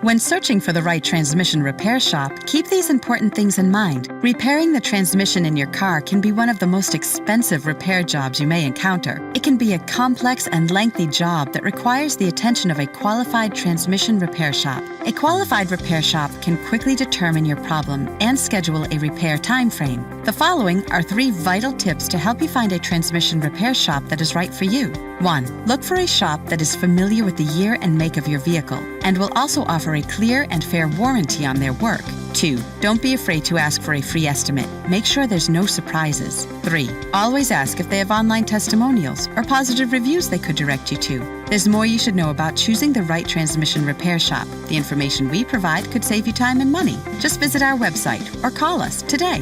When searching for the right transmission repair shop, keep these important things in mind. Repairing the transmission in your car can be one of the most expensive repair jobs you may encounter. It can be a complex and lengthy job that requires the attention of a qualified transmission repair shop. A qualified repair shop can quickly determine your problem and schedule a repair time frame. The following are 3 vital tips to help you find a transmission repair shop that is right for you. 1. Look for a shop that is familiar with the year and make of your vehicle and will also offer a clear and fair warranty on their work. 2. Don't be afraid to ask for a free estimate. Make sure there's no surprises. 3. Always ask if they have online testimonials or positive reviews they could direct you to. There's more you should know about choosing the right transmission repair shop. The information we provide could save you time and money. Just visit our website or call us today.